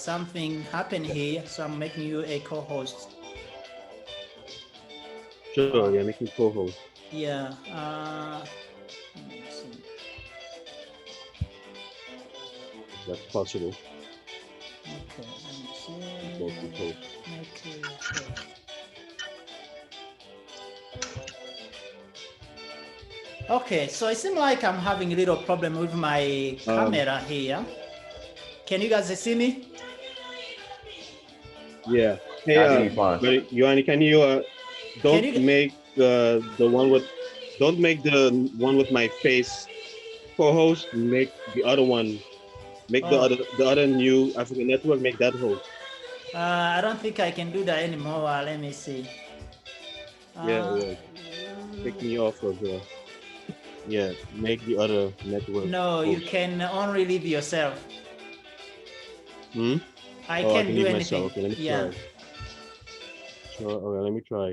something happened here, so I'm making you a co-host. Sure, yeah, make me co-host. Yeah. Let me see. That's possible. Okay, let me Both be see. host. Make a host. Okay, so it seems like I'm having a little problem with my Um, camera here. Can you guys see me? yeah. Hey, I can eat fine. but Yoani, can you Can don't you? make the one with don't make the one with my face co-host. Make the other one. Make Oh, the other new African network. Make that host. I don't think I can do that anymore. Let me see. Yeah, Uh, yeah. Take me off of yeah. Make the other network no, you host. can only leave yourself. Hmm. I Oh, I can't can do leave myself. anything. Okay, let me Yeah. try. Sure. Okay, let me try.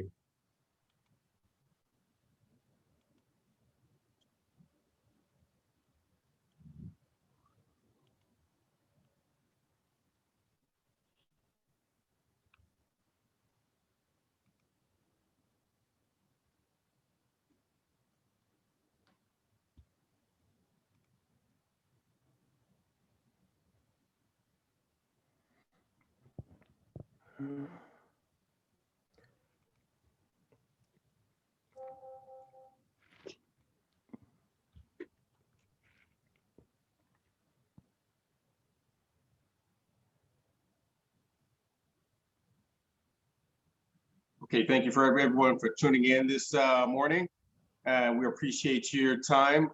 Okay, thank you for everyone for tuning in this morning. We appreciate your time.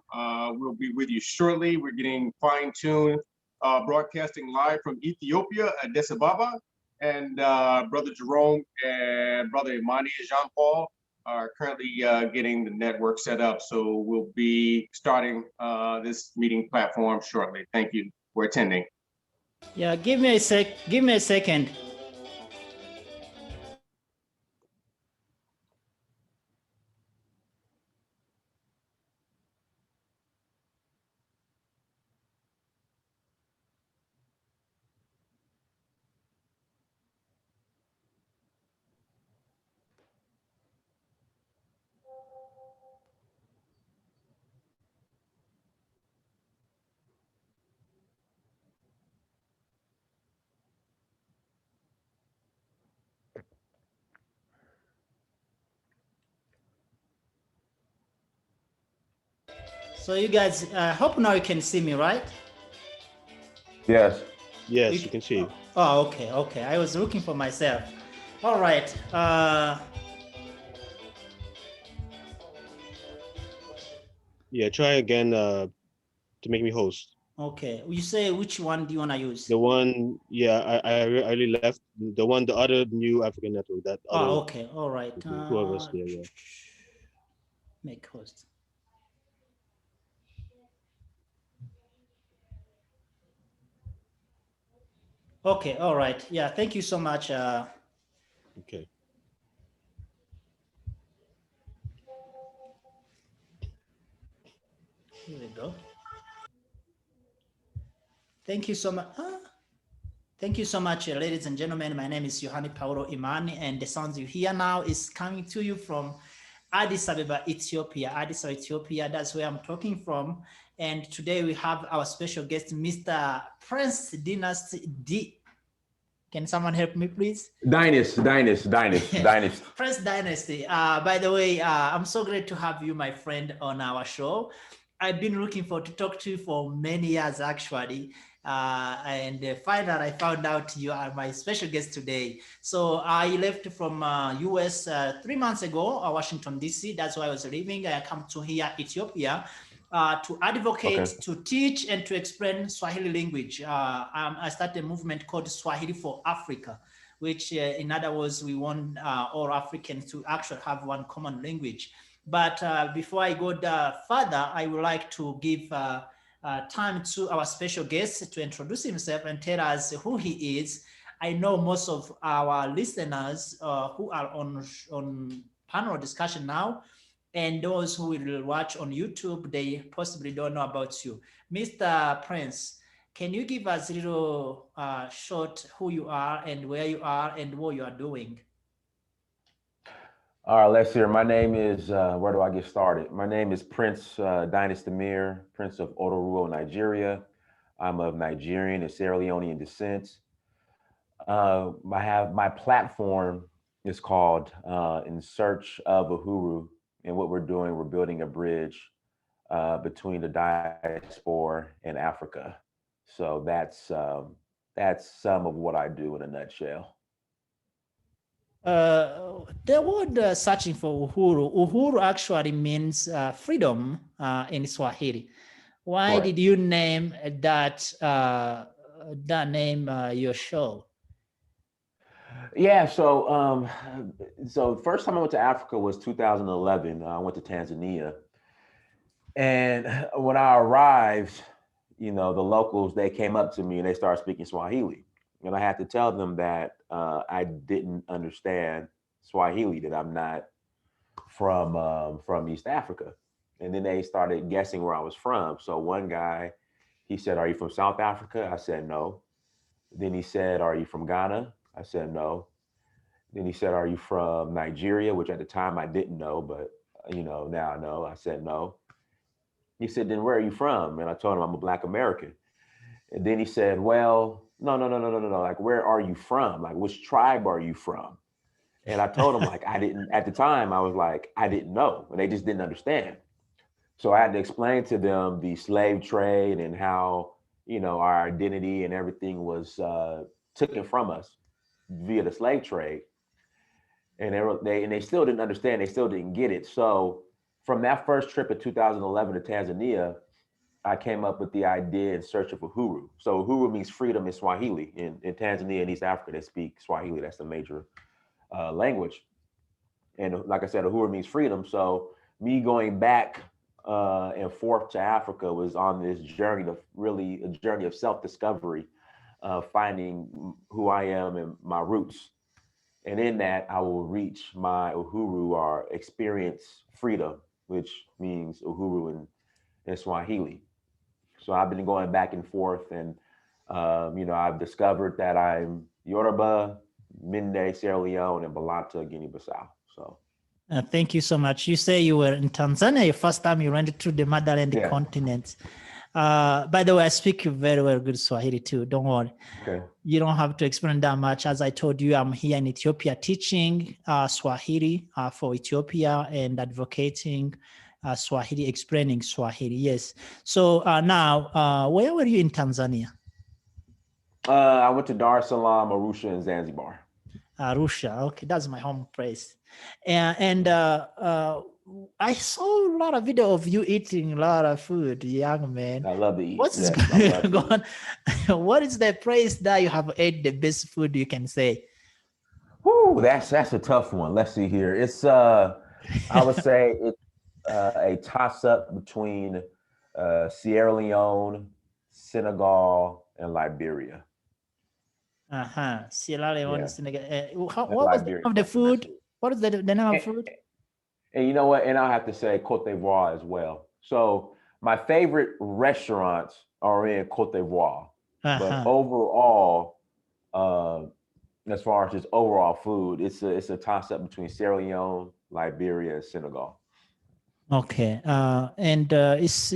We'll be with you shortly. We're getting fine-tuned, broadcasting live from Ethiopia, Addis Ababa. And Brother Jerome and Brother Imani Jean-Paul are currently getting the network set up. So we'll be starting this meeting platform shortly. Thank you for attending. Yeah, give me a sec. Give me a second. So you guys, I hope now you can see me, right? Yes. Yes, you can see. Oh, okay, okay. I was looking for myself. All right. Yeah, try again to make me host. Okay. You say which one do you wanna use? The one, yeah, I really left the other new African network. That other Oh, okay. All right. two of us there. Yeah. Make host. Okay. All right. Yeah. Thank you so much. Okay. Here we go. Thank you so much. Thank you so much, ladies and gentlemen. My name is Yohani Paulo Imani, and the sounds you hear now is coming to you from Addis Ababa, Ethiopia. Addis Ababa, Ethiopia, that's where I'm talking from. And today we have our special guest, Mr. Prince Dynast D. Can someone help me, please? Dynast. Prince Dynasty. By the way, I'm so great to have you, my friend, on our show. I've been looking forward to talk to you for many years, actually. And finally, I found out you are my special guest today. So I left from US 3 months ago, Washington, D.C. That's why I was living. I come to here, Ethiopia, to advocate, Okay. to teach, and to explain Swahili language. I started a movement called Swahili for Africa, which in other words, we want all Africans to actually have one common language. But before I go further, I would like to give time to our special guest to introduce himself and tell us who he is. I know most of our listeners who are on panel discussion now, and those who will watch on YouTube, they possibly don't know about you. Mr. Prince, Can you give us a little short who you are and where you are and what you are doing? All right, let's hear. My name is, where do I get started? My name is Prince Dynast Amir, Prince of Otoruo, Nigeria. I'm of Nigerian and Sierra Leonean descent. I have my platform is called In Search of Uhuru. And what we're doing, we're building a bridge between the diaspora and Africa. So that's some of what I do in a nutshell. The word searching for Uhuru, Uhuru actually means freedom in Swahili. Why Correct. did you name that name your show? Yeah, so first time I went to Africa was 2011. I went to Tanzania, and when I arrived, the locals they came up to me and they started speaking Swahili, and I had to tell them that I didn't understand Swahili, that I'm not from East Africa, and then they started guessing where I was from. So one guy, he said, "Are you from South Africa?" I said no. Then he said, "Are you from Ghana?" I said no. Then he said, "Are you from Nigeria?" Which at the time I didn't know, but now I know. I said no. He said, "Then where are you from?" And I told him I'm a Black American. And then he said, "Well, no, no, no, no, no, no, no. Like, where are you from? Like, which tribe are you from?" And I told him, like, I didn't, at the time, I was like, I didn't know. And they just didn't understand. So I had to explain to them the slave trade and how, our identity and everything was taken from us via the slave trade. And they still didn't understand. They still didn't get it. So from that first trip in 2011 to Tanzania, I came up with the idea in search of Uhuru. So Uhuru means freedom in Swahili. In Tanzania and East Africa, they speak Swahili. That's the major language. And like I said, Uhuru means freedom. So me going back and forth to Africa was on this journey of really a journey of self-discovery, finding who I am and my roots. And in that, I will reach my Uhuru or experience freedom, which means Uhuru in Swahili. So I've been going back and forth, and I've discovered that I'm Yoruba, Mende, Sierra Leone, and Balanta, Guinea-Bissau. So Thank you so much. You say you were in Tanzania your first time you went to the motherland yeah, continent. By the way, I speak very, very good Swahili too. Don't worry. okay, You don't have to explain that much. As I told you, I'm here in Ethiopia teaching Swahili for Ethiopia and advocating Swahili, explaining Swahili. Yes. So now, where were you in Tanzania? I went to Dar es Salaam, Arusha, and Zanzibar. Arusha. Okay, that's my home place. And I saw a lot of video of you eating a lot of food, young man. I love to eat. What's Yes, I love to going on? What is the place that you have ate the best food you can say? Whew, that's a tough one. Let's see here. It's I would say it's a toss up between Sierra Leone, Senegal, and Liberia. Sierra Leone, Yeah, Senegal. and What was the name Liberia. of the That's the best food? food. What is the name of And, food? and you know what? And I'll have to say Cote d'Ivoire as well. So my favorite restaurants are in Cote d'Ivoire, but Uh-huh. overall, uh, as far as just overall food, it's a toss up between Sierra Leone, Liberia, and Senegal. Okay. And it's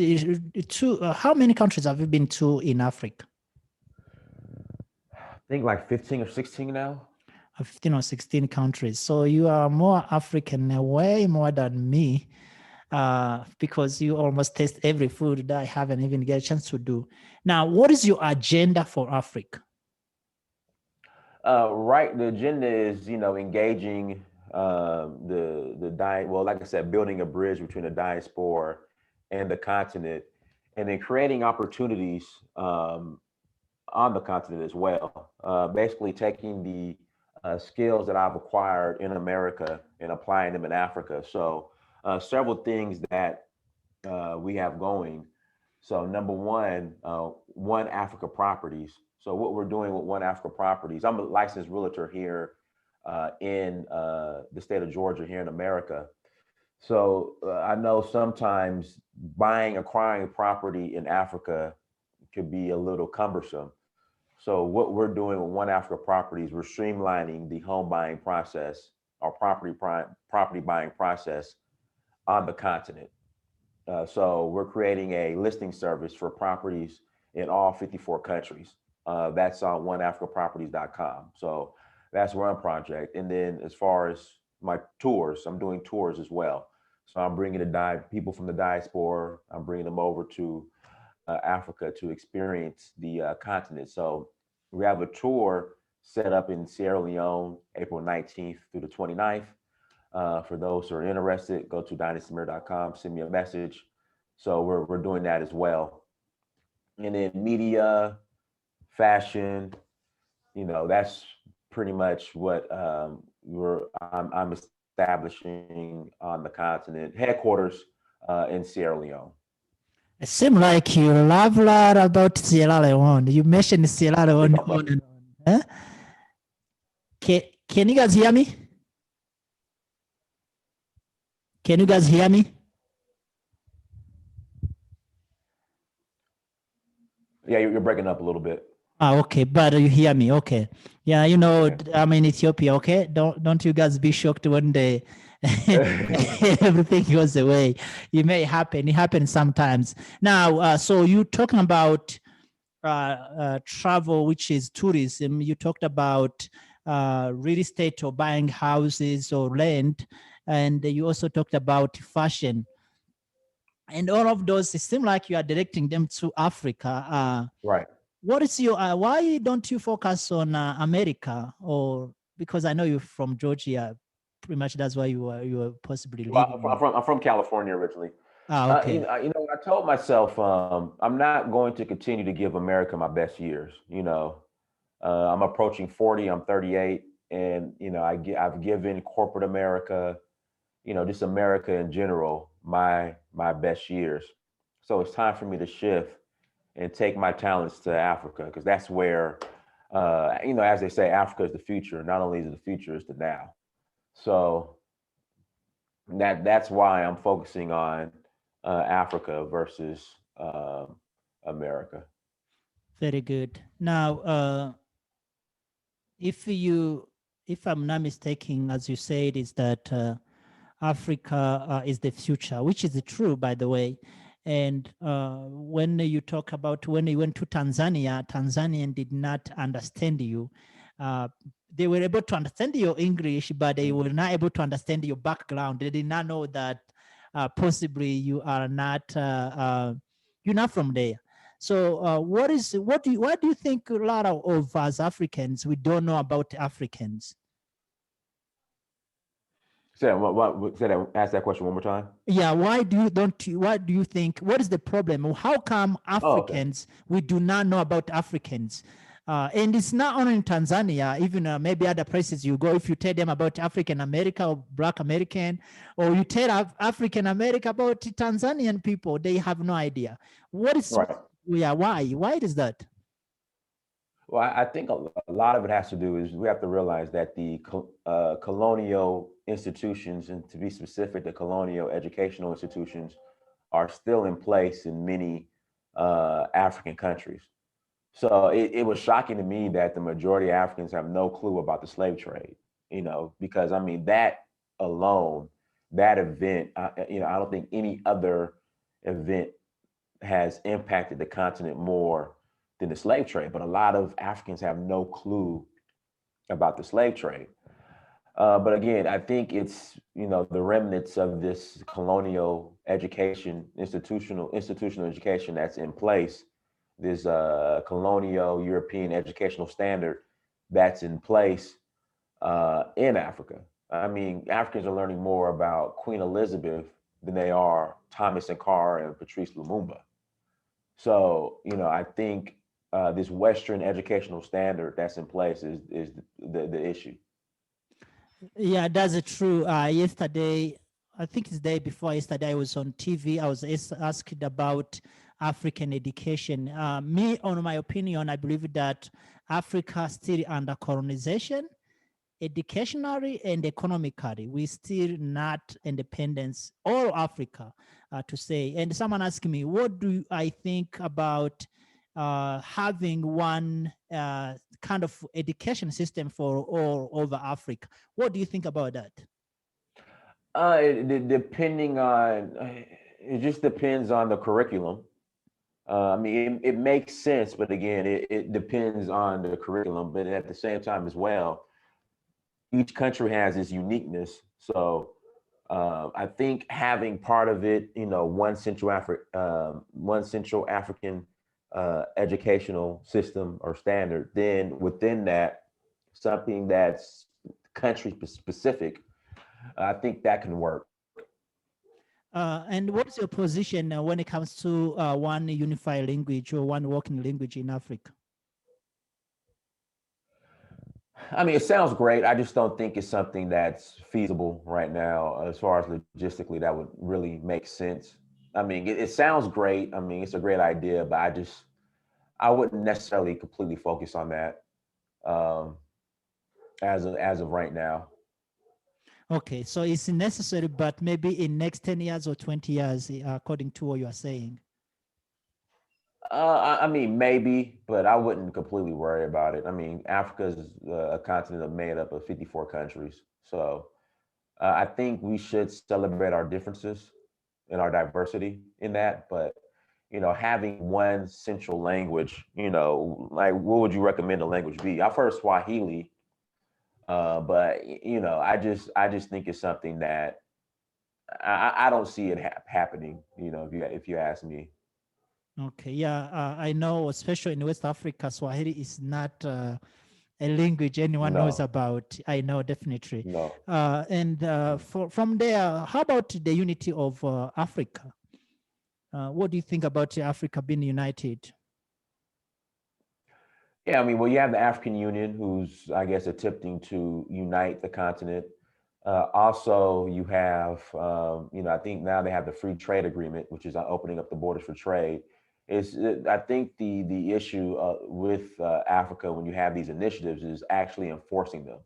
two. How many countries have you been to in Africa? I think like 15 or 16 now. 15 or 16 countries. So you are more African, way more than me, because you almost taste every food that I haven't even get a chance to do. Now, what is your agenda for Africa? Right, the agenda is engaging the diet. Well, like I said, building a bridge between the diaspora and the continent, and then creating opportunities on the continent as well. Basically, taking the skills that I've acquired in America and applying them in Africa. So, several things that we have going. So, number one, One Africa Properties. So, what we're doing with One Africa Properties, I'm a licensed realtor here in the state of Georgia, here in America. So, I know sometimes acquiring property in Africa could be a little cumbersome. So what we're doing with One Africa Properties, we're streamlining the home buying process or property buying process on the continent. So we're creating a listing service for properties in all 54 countries. That's on oneafricaproperties.com. So that's one project. And then as far as my tours, I'm doing tours as well. So I'm bringing people from the diaspora, I'm bringing them over to Africa to experience the continent. So we have a tour set up in Sierra Leone, April 19th through the 29th. For those who are interested, go to dynastyamir.com, send me a message. So we're doing that as well. And then media, fashion, that's pretty much what I'm establishing on the continent, headquarters in Sierra Leone. It seems like you love a lot about Sierra Leone. You mentioned Sierra Leone on and on. Huh? Can you guys hear me? Can you guys hear me? Yeah, you're breaking up a little bit. Okay, but you hear me? Okay. Yeah, I'm in Ethiopia. Okay, don't you guys be shocked when everything goes away. It may happen. It happens sometimes. Now, so you talking about travel, which is tourism. You talked about real estate or buying houses or land, and you also talked about fashion. And all of those, it seems like you are directing them to Africa. Right. What is your, why don't you focus on America? Or because I know you're from Georgia, pretty much that's why you were possibly living. Well, I'm from California originally. Okay. I told myself I'm not going to continue to give America my best years. I'm approaching 40. I'm 38, and I've given corporate America, just America in general, my best years. So it's time for me to shift and take my talents to Africa, because that's where, as they say, Africa is the future. Not only is it the future, it's the now. So that's why I'm focusing on Africa versus America. Very good. Now, if I'm not mistaken, as you said, is that Africa is the future, which is true, by the way. And when you talk about when you went to Tanzania, Tanzanian did not understand you. They were able to understand your English, but they were not able to understand your background. They did not know that possibly you are not you're not from there. So why do you think a lot of us Africans, we don't know about Africans? Ask that question one more time. Yeah, why do you think, what is the problem? How come Africans, we do not know about Africans? And it's not only in Tanzania, even maybe other places you go, if you tell them about African America or Black American, or you tell African America about Tanzanian people, they have no idea. What is, right. Yeah, why is that? Well, I think a lot of it has to do is we have to realize that the colonial institutions, and to be specific, the colonial educational institutions are still in place in many African countries. So it was shocking to me that the majority of Africans have no clue about the slave trade, because I mean, that alone, that event, I don't think any other event has impacted the continent more than the slave trade, but a lot of Africans have no clue about the slave trade. But again, I think it's, the remnants of this colonial education, institutional education that's in place, this colonial European educational standard that's in place in Africa. I mean, Africans are learning more about Queen Elizabeth than they are Thomas Sankara and Patrice Lumumba. So, I think this Western educational standard that's in place is the issue. Yeah, that's true. Yesterday, I think it's the day before yesterday, I was on TV. I was asked about African education. Me, on my opinion, I believe that Africa still under colonization, educationally and economically. We still not independence, all Africa, to say. And someone asked me, what do I think about having one kind of education system for all over Africa. What do you think about that? Depending on, it just depends on the curriculum. I mean, it makes sense, but again, it depends on the curriculum. But at the same time as well, each country has its uniqueness. So I think having part of it, one Central African educational system or standard, then within that, something that's country specific, I think that can work. And what's your position when it comes to one unified language or one working language in Africa? I mean, it sounds great. I just don't think it's something that's feasible right now. As far as logistically, that would really make sense. I mean, it sounds great. I mean, it's a great idea, but I wouldn't necessarily completely focus on that um, as of right now. Okay, so it's necessary, but maybe in next 10 years or 20 years, according to what you are saying. I mean, maybe, but I wouldn't completely worry about it. I mean, Africa is a continent made up of 54 countries. So I think we should celebrate our differences and our diversity in that. But, having one central language, like what would you recommend the language be? I've heard Swahili, but, I just think it's something that I don't see it happening, if you ask me. Okay, yeah, I know, especially in West Africa, Swahili is not a language anyone knows No, about. I know, definitely. no. And from there, how about the unity of Africa? What do you think about Africa being united? Yeah, I mean, well, you have the African Union, who's, I guess, attempting to unite the continent. Also, you have, I think now they have the free trade agreement, which is opening up the borders for trade. I think the issue with Africa when you have these initiatives is actually enforcing them.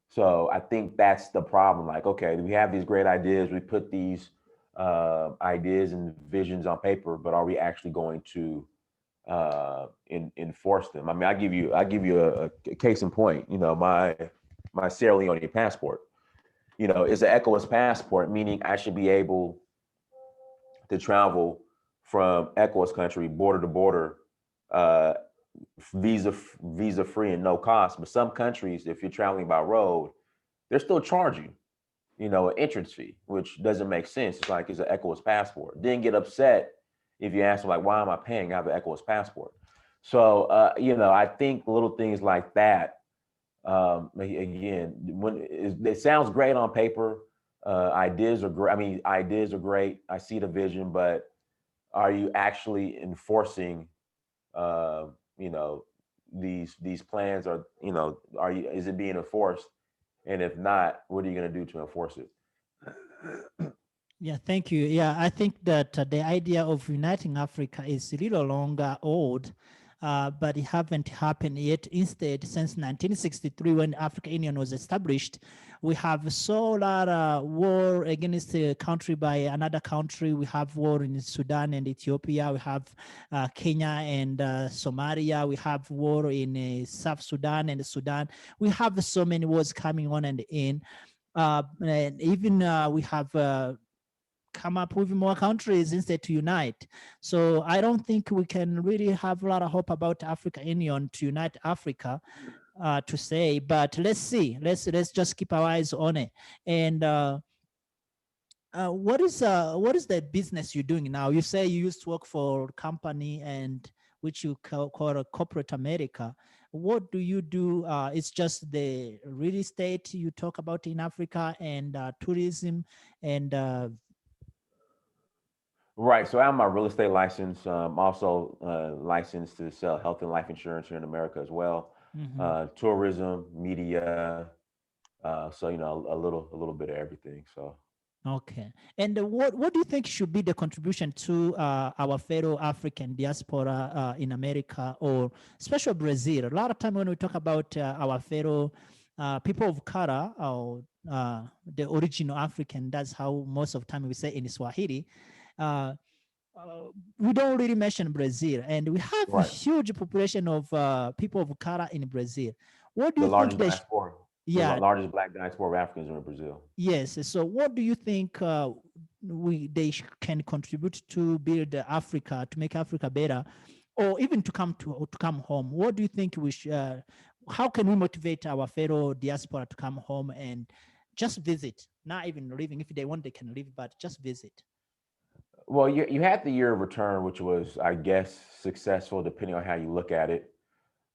So I think that's the problem. Like, okay, we have these great ideas, we put these ideas and visions on paper, but are we actually going to enforce them? I mean, I give you a case in point. My Sierra Leone passport, is an ECOWAS passport, meaning I should be able to travel from ECOWAS country border to border, uh, visa free and no cost. But some countries, if you're traveling by road, they're still charging, an entrance fee, which doesn't make sense. It's like it's an ECOWAS passport. Then get upset if you ask them, like, why am I paying? I have an ECOWAS passport. So I think little things like that. Again, when it sounds great on paper, ideas are great. I mean, ideas are great. I see the vision, but are you actually enforcing? Uh, you know, these plans are. Is it being enforced? And if not, what are you going to do to enforce it? Yeah, thank you. Yeah, I think that the idea of uniting Africa is a little longer old, but it haven't happened yet. Instead, since 1963, when African Union was established, we have so lot of war against a country by another country. We have war in Sudan and Ethiopia. We have Kenya and Somalia. We have war in South Sudan and Sudan. We have so many wars coming on and in. And even we have come up with more countries instead to unite. So I don't think we can really have a lot of hope about African Union to unite Africa to say, but let's see. Let's just keep our eyes on it. And what is the business you're doing now? You say you used to work for a company and which you call a corporate America. What do you do? It's just the real estate you talk about in Africa and tourism and Right. So I have my real estate license. Also licensed to sell health and life insurance here in America as well. Tourism, media. So a little bit of everything. So. Okay. And what do you think should be the contribution to our fellow African diaspora in America or especially Brazil? A lot of time when we talk about our fellow people of color or the original African, that's how most of the time we say in Swahili. we don't really mention Brazil, and we have a Right. huge population of people of color in Brazil. What do The you think largest they? diaspora, Yeah, largest black diaspora of Africans are in Brazil. yes. So, what do you think can contribute to build Africa, to make Africa better, or even to come home? What do you think we should? How can we motivate our fellow diaspora to come home and just visit? Not even living. If they want, they can live, but just visit. Well, you had the year of return, which was, I guess, successful depending on how you look at it.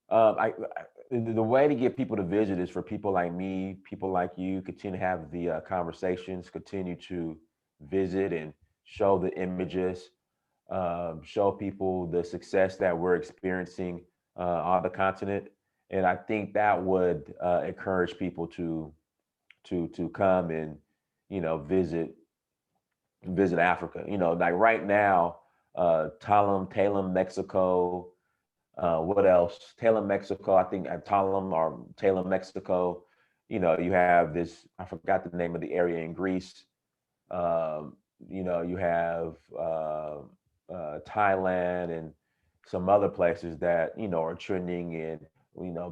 The way to get people to visit is for people like me, people like you, continue to have the conversations, continue to visit and show the images, show people the success that we're experiencing on the continent, and I think that would encourage people to come and visit Africa. Like right now, Talem, Mexico. What else? Talem, Mexico. I think at Talem or Talem, Mexico. You have this. I forgot the name of the area in Greece. You have Thailand and some other places that are trending, and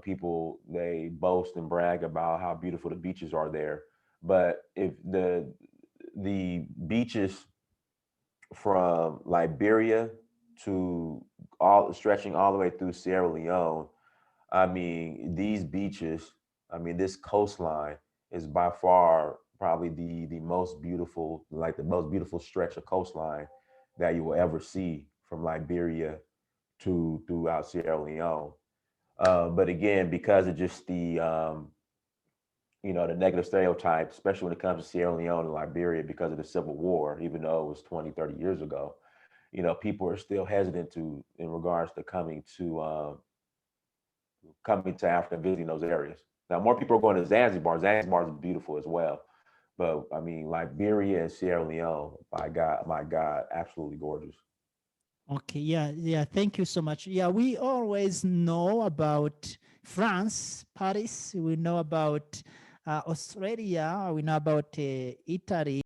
people, they boast and brag about how beautiful the beaches are there. But if the beaches from Liberia to all stretching all the way through Sierra Leone, I mean, these beaches, I mean, this coastline is by far probably the most beautiful, like the most beautiful stretch of coastline that you will ever see from Liberia to throughout Sierra Leone. But again, because of just the negative stereotypes, especially when it comes to Sierra Leone and Liberia because of the Civil War, even though it was 20, 30 years ago, people are still hesitant in regards to coming to Africa and visiting those areas. Now, more people are going to Zanzibar. Zanzibar is beautiful as well. But I mean, Liberia and Sierra Leone, my God, absolutely gorgeous. Okay, yeah. Thank you so much. Yeah, we always know about France, Paris. We know about Australia. We know about Italy.